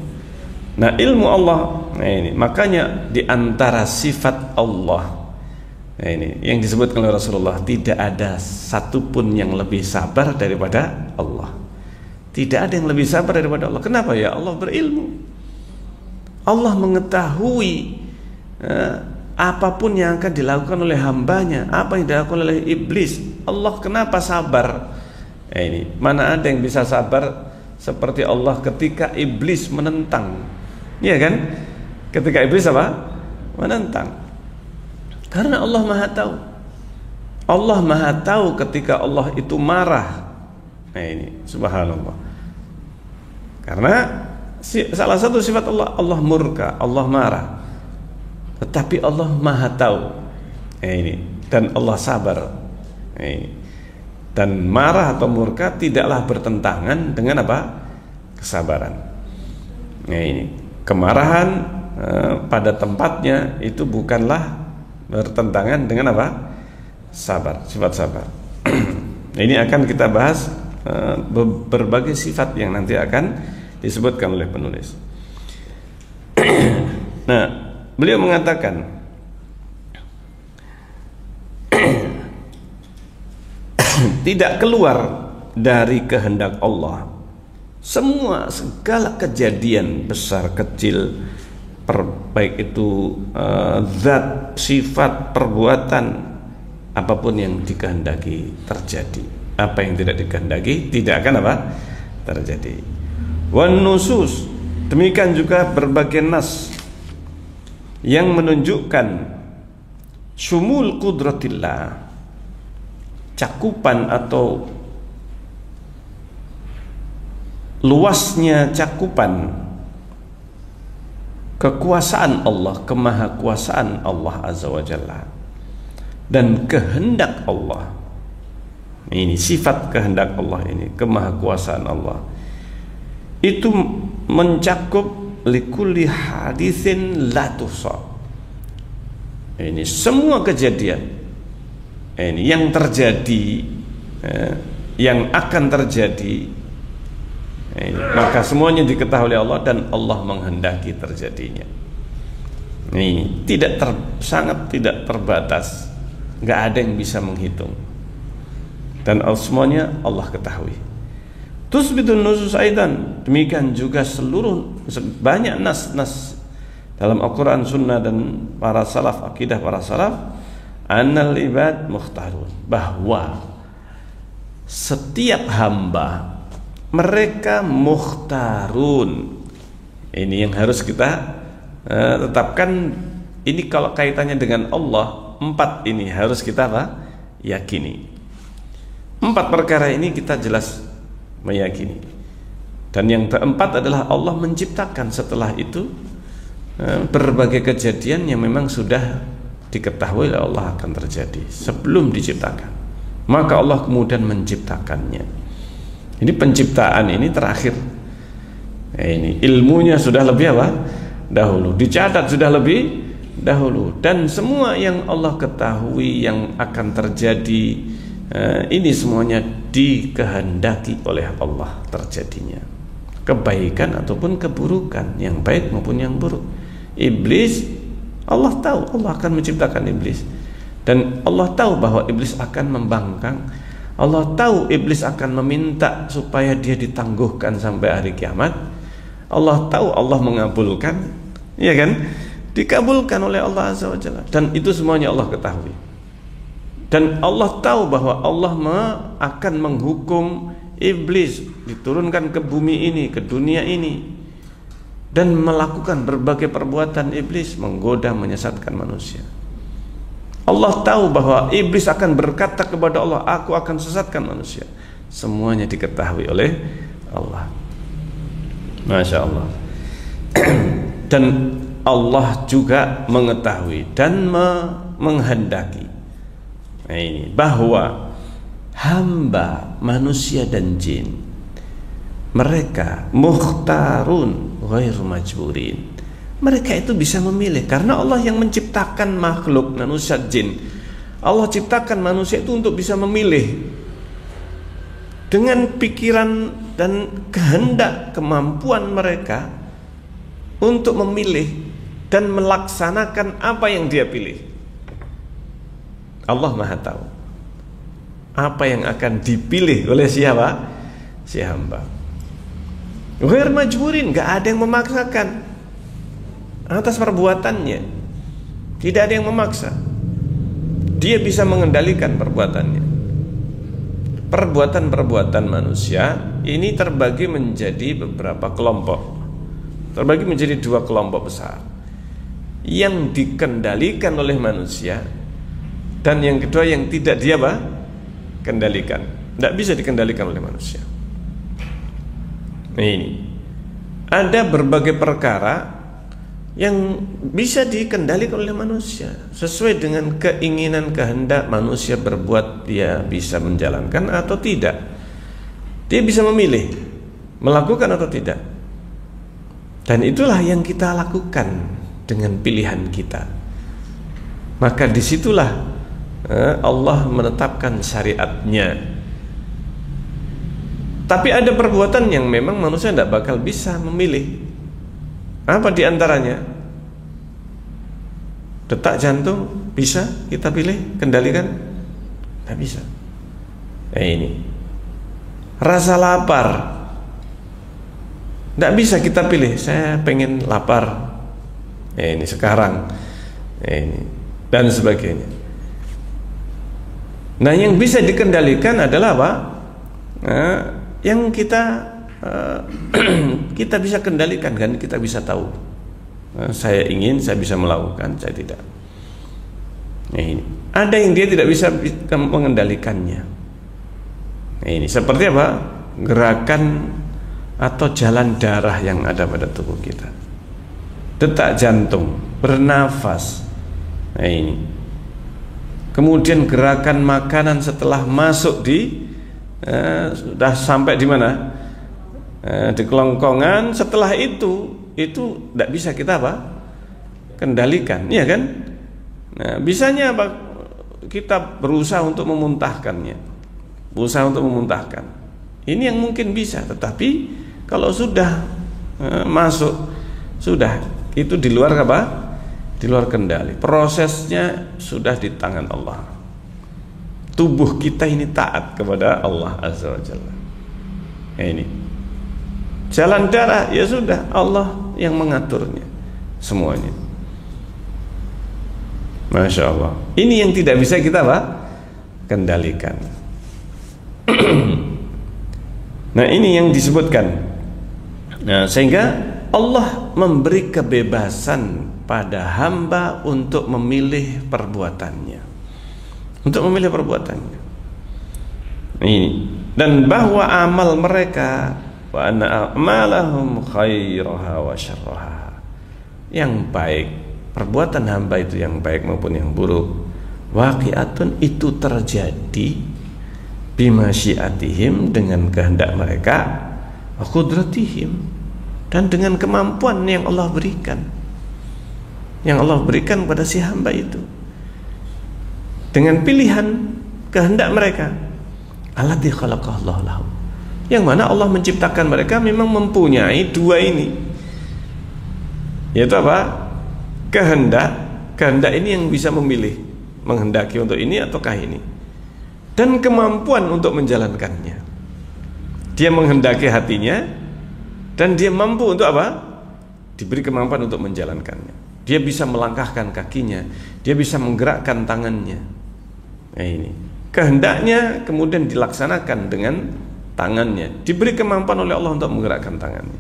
Nah, ilmu Allah, ini makanya di antara sifat Allah, ini yang disebutkan oleh Rasulullah, tidak ada satupun yang lebih sabar daripada Allah. Tidak ada yang lebih sabar daripada Allah. Kenapa? Ya Allah berilmu. Allah mengetahui apapun yang akan dilakukan oleh hambanya, apa yang dilakukan oleh iblis. Allah kenapa sabar? Ini mana ada yang bisa sabar seperti Allah ketika iblis menentang, ya kan? Ketika iblis apa? Menentang. Karena Allah Maha Tahu. Allah Maha Tahu ketika Allah itu marah. Nah, ini subhanallah. Karena salah satu sifat Allah, Allah murka, Allah marah. Tetapi Allah Maha Tahu. Nah, ini dan Allah sabar. Nah, ini. Dan marah atau murka tidaklah bertentangan dengan apa? Kesabaran. Nah, ini kemarahan pada tempatnya itu bukanlah bertentangan dengan apa? Sabar, sifat sabar. Ini akan kita bahas berbagai sifat yang nanti akan disebutkan oleh penulis. Nah, beliau mengatakan tidak keluar dari kehendak Allah segala kejadian besar kecil, baik itu zat, sifat, perbuatan, apapun yang dikehendaki terjadi. Apa yang tidak dikehendaki tidak akan apa? Terjadi. Wan nusus, demikian juga berbagai nas yang menunjukkan syumul qudratillah, cakupan atau luasnya cakupan kekuasaan Allah, kemahakuasaan Allah Azza wa Jalla, dan kehendak Allah. Ini sifat kehendak Allah, ini kemahakuasaan Allah itu mencakup likulli haditsin la tuhsa. Ini semua kejadian ini yang terjadi, yang akan terjadi, maka semuanya diketahui oleh Allah dan Allah menghendaki terjadinya. Ini sangat tidak terbatas, nggak ada yang bisa menghitung. dan semuanya Allah ketahui. Tusbitun nusus aidan, demikian juga banyak nas-nas dalam Al-Quran, Sunnah dan para salaf, akidah para salaf, annal ibad mukhtarun, bahwa setiap hamba mereka mukhtarun. Ini yang harus kita tetapkan. Ini kalau kaitannya dengan Allah, 4 ini harus kita yakini. 4 perkara ini kita jelas meyakini. Dan yang keempat adalah Allah menciptakan setelah itu berbagai kejadian yang memang sudah diketahui oleh Allah akan terjadi sebelum diciptakan. Maka Allah kemudian menciptakannya. Ini penciptaan ini terakhir. Ini ilmunya sudah lebih dahulu, dicatat sudah lebih dahulu, dan semua yang Allah ketahui yang akan terjadi, ini semuanya dikehendaki oleh Allah terjadinya, kebaikan ataupun keburukan, yang baik maupun yang buruk. Iblis, Allah tahu Allah akan menciptakan iblis, dan Allah tahu bahwa iblis akan membangkang. Allah tahu iblis akan meminta supaya dia ditangguhkan sampai hari kiamat. Allah tahu Allah mengabulkan, ya kan? Dikabulkan oleh Allah Azza wa Jalla, dan itu semuanya Allah ketahui. Dan Allah tahu bahwa Allah akan menghukum iblis, diturunkan ke bumi ini, ke dunia ini, dan melakukan berbagai perbuatan iblis, menggoda, menyesatkan manusia. Allah tahu bahwa iblis akan berkata kepada Allah, aku akan sesatkan manusia. Semuanya diketahui oleh Allah. Masya Allah. Dan Allah juga mengetahui dan menghendaki bahwa hamba manusia dan jin mereka mukhtarun ghairu majburin. Mereka itu bisa memilih, karena Allah yang menciptakan makhluk manusia jin. Allah ciptakan manusia itu untuk bisa memilih dengan pikiran dan kehendak, kemampuan mereka untuk memilih dan melaksanakan apa yang dia pilih. Allah Maha tahu apa yang akan dipilih oleh siapa? Si hamba. Ghair majburin, gak ada yang memaksakan atas perbuatannya. Tidak ada yang memaksa. Dia bisa mengendalikan perbuatannya. Perbuatan-perbuatan manusia ini terbagi menjadi beberapa kelompok. Terbagi menjadi 2 kelompok besar. Yang dikendalikan oleh manusia, dan yang kedua yang tidak dia kendalikan. Tidak bisa dikendalikan oleh manusia. Nah, ini ada berbagai perkara yang bisa dikendalikan oleh manusia sesuai dengan keinginan kehendak manusia berbuat, dia bisa menjalankan atau tidak. Dia bisa memilih melakukan atau tidak. Dan itulah yang kita lakukan dengan pilihan kita. Maka disitulah Allah menetapkan syariatnya. Tapi ada perbuatan yang memang manusia tidak bakal bisa memilih. Apa diantaranya? Detak jantung bisa kita pilih, kendalikan? Tidak bisa. Ini rasa lapar, tidak bisa kita pilih. Saya pengen lapar. Ini sekarang. Ini dan sebagainya. Nah, yang bisa dikendalikan adalah apa? Yang kita bisa kendalikan, kan, kita bisa tahu. Saya ingin, saya bisa melakukan, saya tidak. Nah, ini ada yang dia tidak bisa mengendalikannya. Nah, ini seperti apa? Gerakan atau jalan darah yang ada pada tubuh kita, detak jantung, bernafas. Nah, ini kemudian gerakan makanan setelah masuk di sudah sampai di mana? Di kelongkongan. Setelah itu tidak bisa kita kendalikan, ya kan? Nah, bisanya apa? Kita berusaha untuk memuntahkannya, ini yang mungkin bisa. Tetapi kalau sudah masuk, sudah itu di luar di luar kendali. Prosesnya sudah di tangan Allah. tubuh kita ini taat kepada Allah Azza wa Jalla. Ini jalan darah, ya sudah, Allah yang mengaturnya semuanya. Masya Allah. Ini yang tidak bisa kita kendalikan. Nah, ini yang disebutkan. Nah, sehingga Allah memberi kebebasan pada hamba untuk memilih perbuatannya, untuk memilih perbuatannya. Ini, dan bahwa amal mereka, wa anna a'malahum khairaha wa syarraha, yang baik, perbuatan hamba itu yang baik maupun yang buruk, waqi'atun, itu terjadi bimasyiatihim, dengan kehendak mereka, wa qudratihim, dan dengan kemampuan yang Allah berikan, yang Allah berikan pada si hamba itu, dengan pilihan kehendak mereka, allati khalaqallahu lahum, yang mana Allah menciptakan mereka memang mempunyai dua ini, yaitu apa? Kehendak ini yang bisa memilih, menghendaki untuk ini ataukah ini, dan kemampuan untuk menjalankannya. Dia menghendaki hatinya, dan dia mampu untuk apa? Diberi kemampuan untuk menjalankannya. Dia bisa melangkahkan kakinya, dia bisa menggerakkan tangannya. Nah, ini kehendaknya kemudian dilaksanakan dengan tangannya, diberi kemampuan oleh Allah untuk menggerakkan tangannya,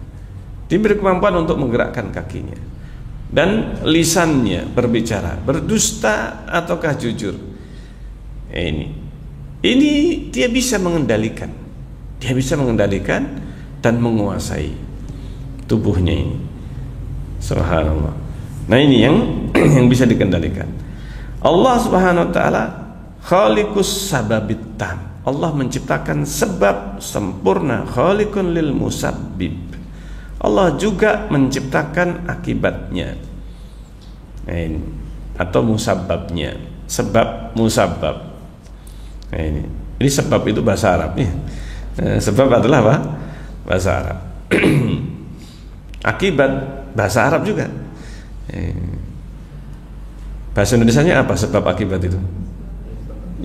diberi kemampuan untuk menggerakkan kakinya, dan lisannya berbicara, berdusta ataukah jujur. Ini dia bisa mengendalikan, dia bisa mengendalikan dan menguasai tubuhnya ini. Subhanallah. Nah, ini yang bisa dikendalikan. Allah Subhanahu wa taala khaliqus sababit tam. Allah menciptakan sebab sempurna, khaliqun lil musabbib. Allah juga menciptakan akibatnya. Nah, ini, atau musabbabnya, sebab musabbab. Nah, ini sebab itu bahasa Arab ya. Sebab adalah apa? Bahasa Arab. Akibat bahasa Arab juga. Bahasa Indonesianya apa sebab akibat itu?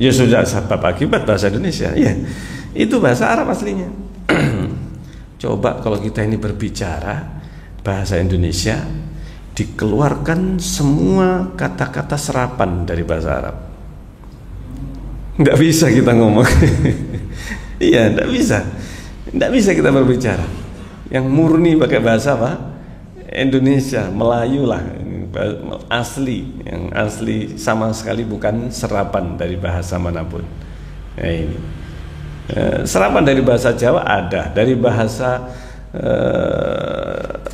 Ya sudah, sebab akibat bahasa Indonesia. Ya, itu bahasa Arab aslinya. Coba kalau kita ini berbicara bahasa Indonesia, dikeluarkan semua kata-kata serapan dari bahasa Arab. Nggak bisa kita ngomong. Iya, nggak bisa. Nggak bisa kita berbicara yang murni pakai bahasa apa? Indonesia, Melayu lah, asli, yang asli sama sekali bukan serapan dari bahasa manapun. Nah, ini serapan dari bahasa Jawa ada, dari bahasa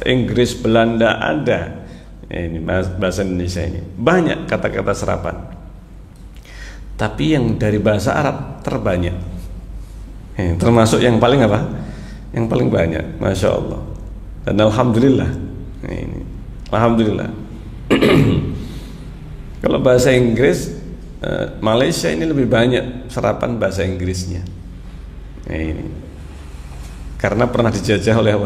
Inggris, Belanda ada. Ini bahasa Indonesia ini banyak kata-kata serapan. Tapi yang dari bahasa Arab terbanyak, termasuk yang paling apa? Yang paling banyak, masya Allah. Dan alhamdulillah, ini alhamdulillah. Kalau bahasa Inggris, Malaysia ini lebih banyak serapan bahasa Inggrisnya. Ini karena pernah dijajah oleh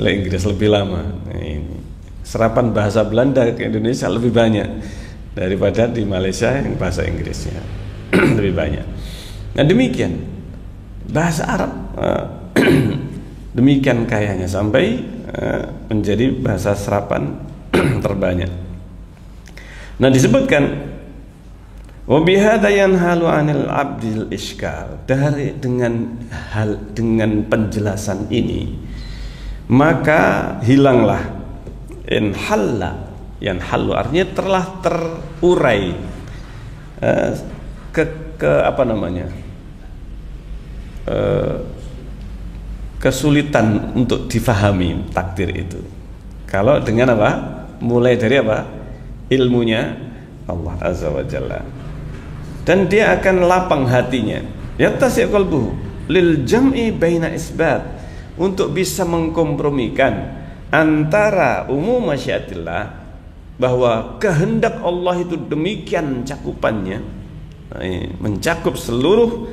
Inggris lebih lama. Ini serapan bahasa Belanda ke Indonesia lebih banyak daripada di Malaysia yang bahasa Inggrisnya lebih banyak. Nah, demikian bahasa Arab demikian kayanya sampai menjadi bahasa serapan terbanyak. Nah, disebutkan wa bihadza yanhalu 'anil 'abdil iskal, dari dengan penjelasan ini maka hilanglah inhalla. Yanhalu artinya telah terurai ke apa namanya, kesulitan untuk difahami takdir itu. Kalau dengan apa? Mulai dari apa? Ilmunya Allah Azza wa Jalla. Dan dia akan lapang hatinya. Yattasi' qalbuhu lil jam'i baina isbat, untuk bisa mengkompromikan antara umum masyiatillah, bahwa kehendak Allah itu demikian cakupannya, mencakup seluruh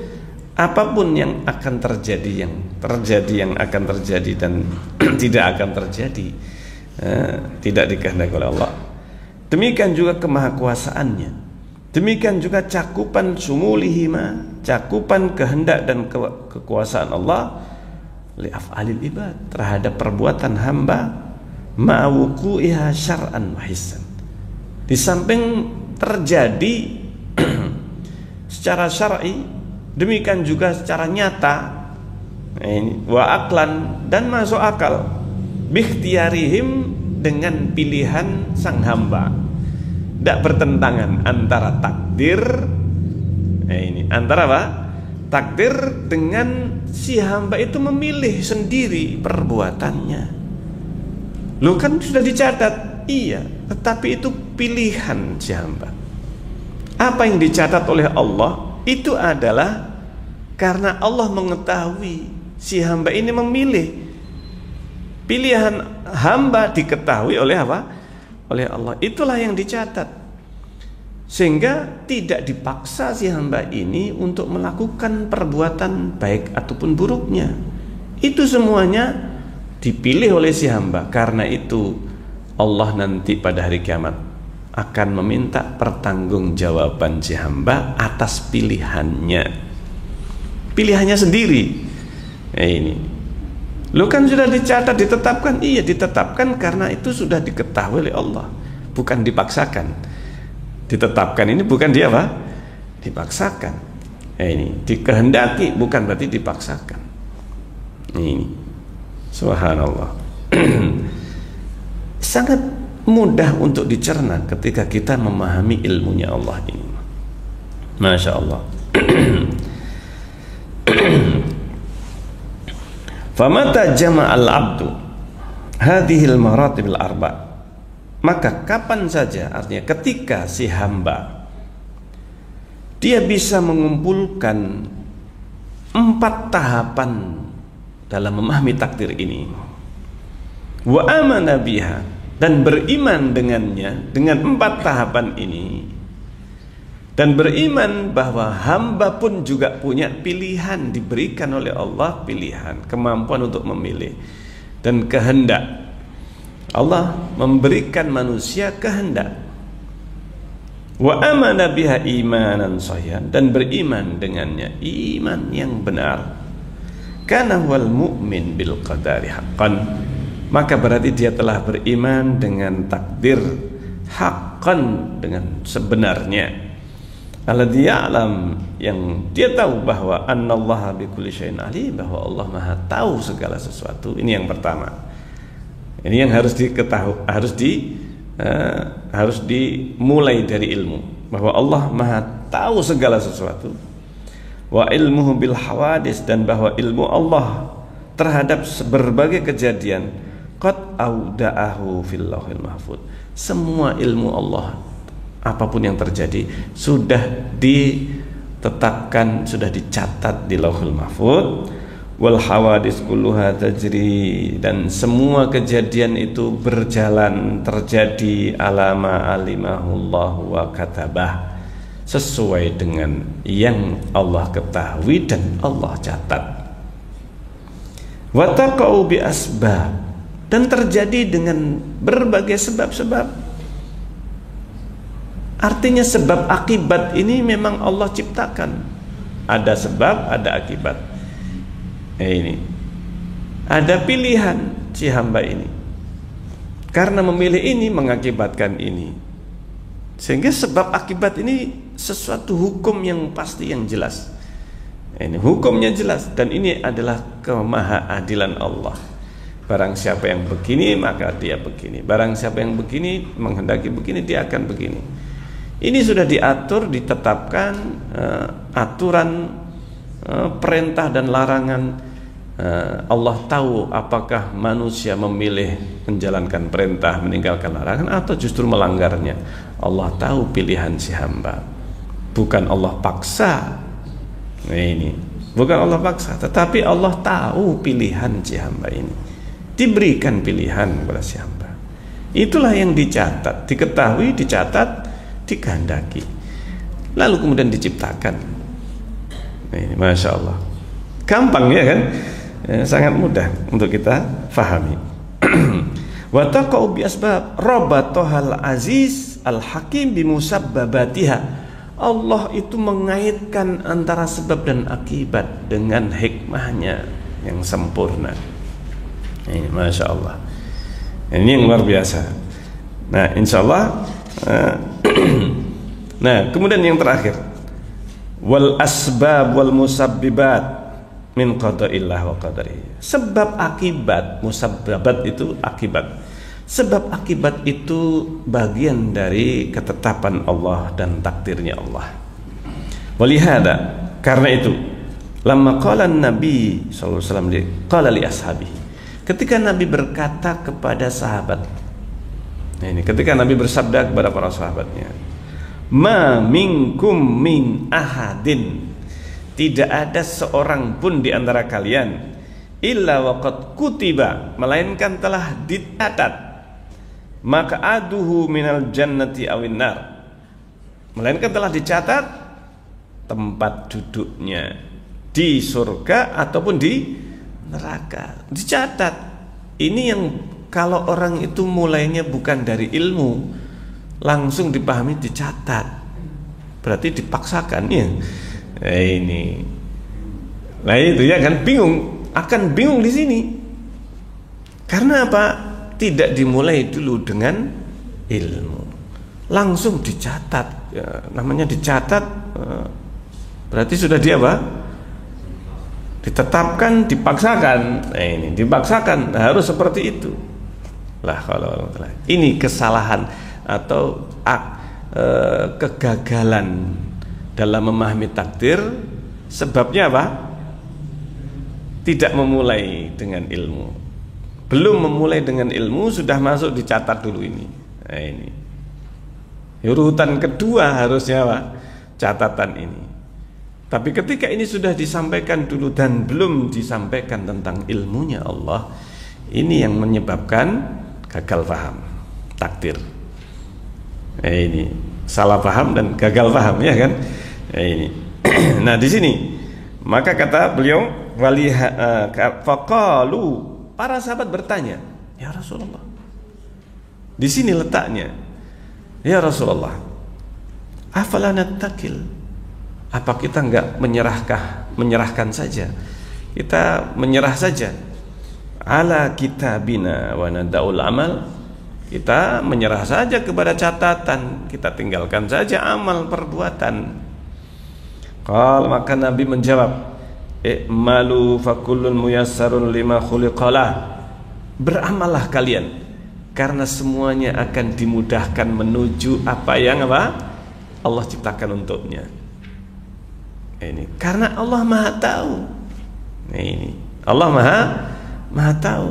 apapun yang akan terjadi, yang akan terjadi dan tidak akan terjadi, tidak dikehendaki oleh Allah. Demikian juga kemahakuasaannya, Demikian juga cakupan sumulihima, cakupan kehendak dan kekuasaan Allah li af'alil ibad, terhadap perbuatan hamba ma'awuku'iha syar'an wa hissan. Di samping terjadi secara syar'i, demikian juga secara nyata, wa aklan, dan masuk akal, bikhtiyarihim, dengan pilihan sang hamba. Tidak bertentangan antara takdir, antara apa? Takdir dengan si hamba itu memilih sendiri perbuatannya. Loh, kan sudah dicatat, iya, tetapi itu pilihan si hamba. Apa yang dicatat oleh Allah itu adalah karena Allah mengetahui si hamba ini memilih. Pilihan hamba diketahui oleh apa? Oleh Allah. Itulah yang dicatat. Sehingga tidak dipaksa si hamba ini untuk melakukan perbuatan baik ataupun buruknya. Itu semuanya dipilih oleh si hamba. Karena itu Allah nanti pada hari kiamat akan meminta pertanggungjawaban si hamba atas pilihannya. Pilihannya sendiri. Ini. Lo kan sudah dicatat, ditetapkan. Iya, ditetapkan karena itu sudah diketahui oleh Allah, bukan dipaksakan. Ditetapkan ini bukan dia apa? Dipaksakan. Ini dikehendaki, bukan berarti dipaksakan. Ini subhanallah. Sangat mudah untuk dicerna ketika kita memahami ilmunya Allah ini. Masya Allah. Famata jama'al abdu hadhil maratibil arba', maka kapan saja, artinya ketika si hamba dia bisa mengumpulkan 4 tahapan dalam memahami takdir ini, wa amana biha, dan beriman dengannya, dengan 4 tahapan ini, dan beriman bahwa hamba pun juga punya pilihan, diberikan oleh Allah pilihan, kemampuan untuk memilih dan kehendak. Allah memberikan manusia kehendak. Wa amana biha imanan sahihan, dan beriman dengannya iman yang benar. Kana wal mu'min bil qadari haqqan, maka berarti dia telah beriman dengan takdir haqqan, dengan sebenarnya. Alladzi ya'lam, yang dia tahu bahwa annallaha bikulli syai'in alim, bahwa Allah Maha tahu segala sesuatu. Ini yang pertama. Ini yang harus diketahui, harus dimulai dari ilmu, bahwa Allah Maha tahu segala sesuatu. Wa ilmuhu bil hawadis, dan bahwa ilmu Allah terhadap berbagai kejadian qad auda'ahu fil lauhil mahfuz. Semua ilmu Allah, apapun yang terjadi, sudah ditetapkan, sudah dicatat di Lauhul Mahfuz. Wal hawadis kulluha tajri, dan semua kejadian itu berjalan, terjadi alama alimahullahu wa katabah, sesuai dengan yang Allah ketahui dan Allah catat. Wa taqau bi asbab, dan terjadi dengan berbagai sebab-sebab. Artinya sebab akibat ini memang Allah ciptakan. Ada sebab, ada akibat. Ini ada pilihan si hamba ini, karena memilih ini mengakibatkan ini. Sehingga sebab akibat ini sesuatu hukum yang pasti, yang jelas. Ini hukumnya jelas, dan ini adalah kemahaadilan Allah. Barang siapa yang begini maka dia begini, barang siapa yang begini menghendaki begini, dia akan begini. Ini sudah diatur, ditetapkan aturan, perintah dan larangan. Allah tahu apakah manusia memilih menjalankan perintah, meninggalkan larangan, atau justru melanggarnya. Allah tahu pilihan si hamba, bukan Allah paksa. Nah, ini bukan Allah paksa, tetapi Allah tahu pilihan si hamba ini, diberikan pilihan kepada si hamba. Itulah yang dicatat, diketahui, dicatat, dikehendaki, lalu kemudian diciptakan. Nah, ini Masya Allah, gampang ya kan, sangat mudah untuk kita fahami. Wa taqau bi asbab rabatohal aziz al hakim bi musabbabatiha. Allah itu mengaitkan antara sebab dan akibat dengan hikmahnya yang sempurna. Ini Masya Allah. Ini yang luar biasa. Nah insya Allah nah kemudian yang terakhir, wal asbab wal musabbibat min qada'illah wa qadarihi. Sebab akibat, musabbabat itu akibat. Sebab akibat itu bagian dari ketetapan Allah dan takdirnya Allah. Walihada, karena itu, lamma qala Nabi sallallahu alaihi wasallam qala li ashabihi. Ketika Nabi berkata kepada sahabat, nah ini ketika Nabi bersabda kepada para sahabatnya, ma minkum min ahadin, tidak ada seorang pun di antara kalian illa waqad kutiba, melainkan telah dicatat, maka aduhu minal jannati awin nar, melainkan telah dicatat tempat duduknya di surga ataupun di neraka. Dicatat. Ini yang kalau orang itu mulainya bukan dari ilmu, langsung dipahami, dicatat, berarti dipaksakan ya. Ini nah itu ya kan, akan bingung di sini. Karena apa? Tidak dimulai dulu dengan ilmu, langsung dicatat ya, namanya dicatat berarti sudah dia apa? Ditetapkan, dipaksakan. Nah ini dipaksakan, nah, harus seperti itu lah. Kalau ini kesalahan atau kegagalan dalam memahami takdir, sebabnya apa? Tidak memulai dengan ilmu. Belum memulai dengan ilmu sudah masuk dicatat dulu ini. Nah ini urutan kedua harusnya apa? Catatan ini. Tapi ketika ini sudah disampaikan dulu dan belum disampaikan tentang ilmunya Allah, ini yang menyebabkan gagal paham takdir. Nah ini salah paham dan gagal paham ya kan. Nah ini nah di sini maka kata beliau, faqalu, para sahabat bertanya, ya Rasulullah, di sini letaknya, ya Rasulullah, afala nattakil, apa kita enggak menyerahkan saja, kita menyerah saja, ala kitabina wa nadaul amal, kita menyerah saja kepada catatan, kita tinggalkan saja amal perbuatan. Qal, maka Nabi menjawab, i'malu fakullun muyassarun lima khuliqalah, beramallah kalian karena semuanya akan dimudahkan menuju apa yang Allah ciptakan untuknya. Ini karena Allah Maha tahu. Nah ini Allah Maha tahu.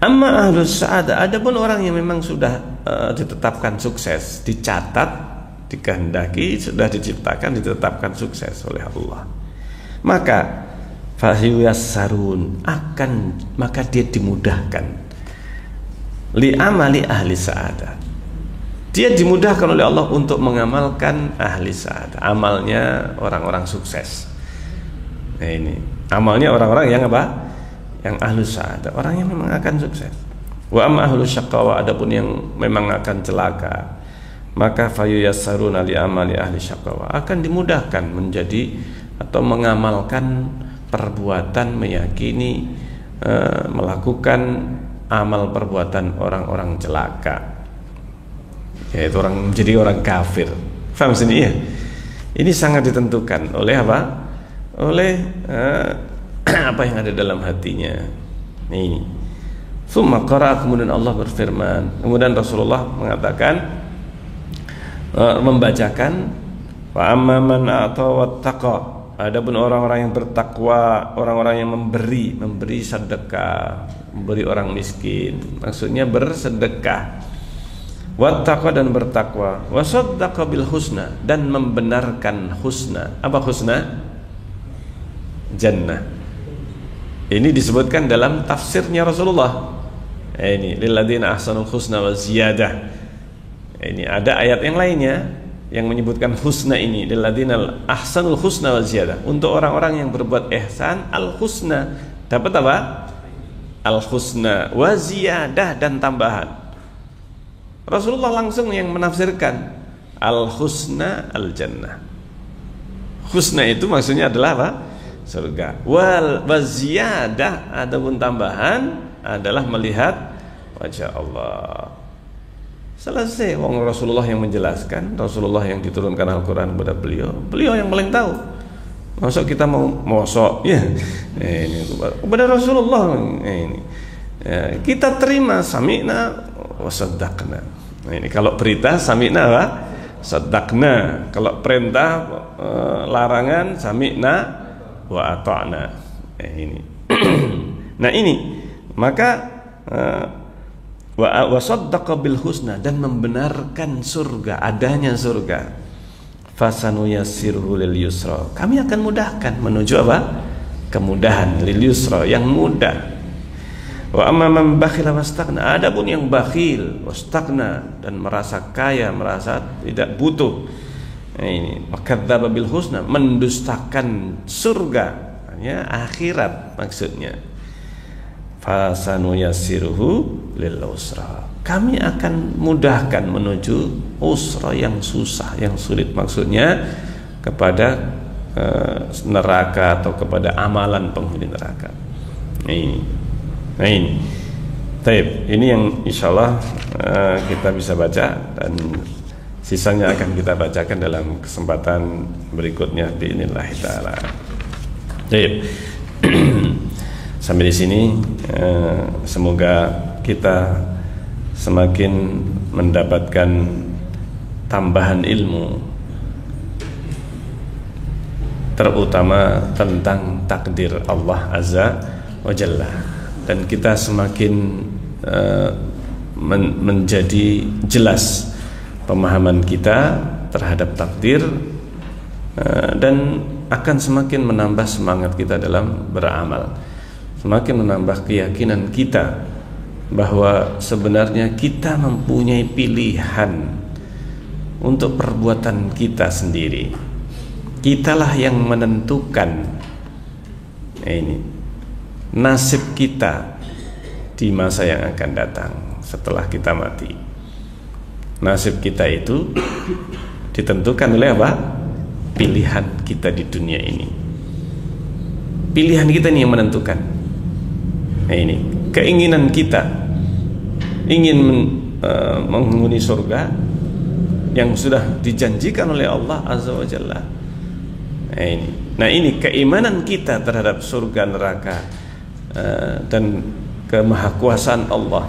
Amma ahlus sa'adah, adapun orang yang memang sudah ditetapkan sukses, dicatat, dikehendaki, sudah diciptakan, ditetapkan sukses oleh Allah, maka fahyuyassarun, maka dia dimudahkan li amali ahli sa'adah, dia dimudahkan oleh Allah untuk mengamalkan ahli sa'adah, amalnya orang-orang sukses. Nah ini amalnya orang-orang yang apa? Yang ahlu sa'adah, orang yang memang akan sukses. Wa amma ahlu syaqawa, adapun yang memang akan celaka, maka fayuyassaruna li amali ahli syaqawa, akan dimudahkan menjadi atau mengamalkan perbuatan, meyakini, melakukan amal perbuatan orang-orang celaka, yaitu orang menjadi orang kafir. Faham sini ya? Ini sangat ditentukan oleh apa? Oleh apa yang ada dalam hatinya. Ini. Summa qara, kemudian Allah berfirman, kemudian Rasulullah mengatakan, membacakan, wa amma man a'ta wattaqa, adapun orang-orang yang bertakwa, orang-orang yang memberi sedekah, memberi orang miskin, maksudnya bersedekah, wattaqa, dan bertakwa, wa saddaqa bil husna, dan membenarkan husna. Apa husna? Jannah. Ini disebutkan dalam tafsirnya Rasulullah. Ini lilladzina ahsanul husna wa ziyadah. Ini ada ayat yang lainnya yang menyebutkan husna ini, lilladzina ahsanul husna wa ziyadah, untuk orang-orang yang berbuat ihsan, al husna, dapat apa? Al husna wa ziyadah, dan tambahan. Rasulullah langsung yang menafsirkan Al-husna al-jannah. Husna itu maksudnya adalah apa? Surga. Wal waziyadah, adapun tambahan adalah melihat wajah Allah. Selesai. Wong Rasulullah yang menjelaskan, Rasulullah yang diturunkan Al-Quran kepada beliau yang paling tahu. Masuk kita mau mosok ya, ini kepada Rasulullah ini. Kita terima sami'na wa saddaqna. Nah, ini kalau berita sami'na wa saddaqna, kalau perintah larangan sami'na wa ata'na. Ini. Nah ini maka wa saddaqa bil husna, dan membenarkan surga, adanya surga. Fasanuyassiruhu lil yusra, kami akan mudahkan menuju apa? Kemudahan, lil yusra, yang mudah. Wa amma man bakhila wastaghna, adapun yang bakhil wastaghna dan merasa kaya, merasa tidak butuh, nah, ini makadzdzaba bil husna, mendustakan surga, ya akhirat maksudnya. Fasanuyassiruhu lil usra, kami akan mudahkan menuju usra, yang susah, yang sulit, maksudnya kepada neraka atau kepada amalan penghuni neraka. Nah ini taib, ini yang insyaallah kita bisa baca, dan sisanya akan kita bacakan dalam kesempatan berikutnya biidznillah taala. Taib. Sampai di sini semoga kita semakin mendapatkan tambahan ilmu, terutama tentang takdir Allah Azza wa Jalla, dan kita semakin menjadi jelas pemahaman kita terhadap takdir, dan akan semakin menambah semangat kita dalam beramal, semakin menambah keyakinan kita bahwa sebenarnya kita mempunyai pilihan untuk perbuatan kita sendiri. Kitalah yang menentukan ini nasib kita di masa yang akan datang setelah kita mati. Nasib kita itu ditentukan oleh apa? Pilihan kita di dunia ini. Pilihan kita ini yang menentukan. Nah ini keinginan kita ingin menghuni surga yang sudah dijanjikan oleh Allah Azza wa Jalla. Nah ini keimanan kita terhadap surga, neraka, dan kemahakuasaan Allah,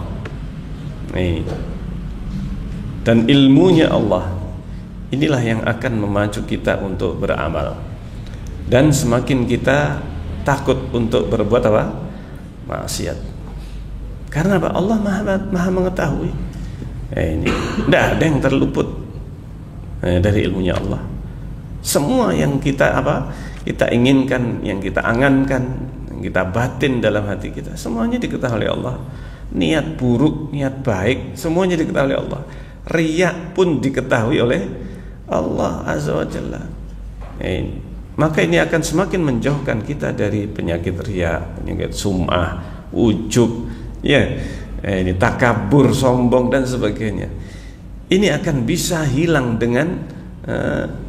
dan ilmunya Allah, inilah yang akan memacu kita untuk beramal, dan semakin kita takut untuk berbuat apa? Maksiat. Karena apa? Allah maha mengetahui. Ini tidak ada yang terluput dari ilmunya Allah. Semua yang kita kita inginkan, yang kita angankan, yang kita batin dalam hati kita, semuanya diketahui oleh Allah. Niat buruk, niat baik, semuanya diketahui oleh Allah. Riya pun diketahui oleh Allah Azza wa Jalla. Maka ini akan semakin menjauhkan kita dari penyakit riya, penyakit sum'ah, ujub, ya, ini takabur, sombong dan sebagainya. Ini akan bisa hilang dengan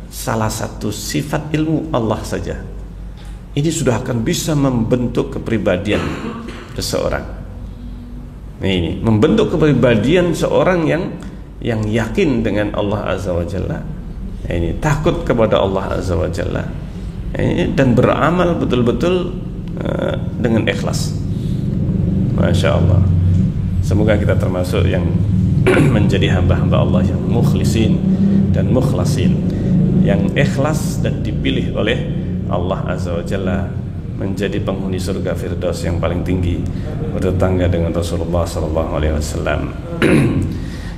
salah satu sifat ilmu Allah saja. Ini sudah akan bisa membentuk kepribadian seseorang. Ini membentuk kepribadian seorang yang yakin dengan Allah Azza wa Jalla. Ini takut kepada Allah Azza wa Jalla. Dan beramal betul-betul dengan ikhlas. Masya Allah. Semoga kita termasuk yang menjadi hamba-hamba Allah yang mukhlisin dan mukhlasin, yang ikhlas dan dipilih oleh Allah Azza wa Jalla menjadi penghuni surga Firdaus yang paling tinggi, bertetangga dengan Rasulullah sallallahu alaihi wasallam.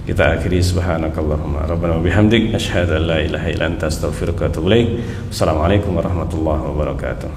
Kita akhiri subhanakallahumma rabbana wa bihamdik asyhadu an la ilaha illa anta astaghfiruka wa atubu ilaik. Wassalamualaikum warahmatullahi wabarakatuh.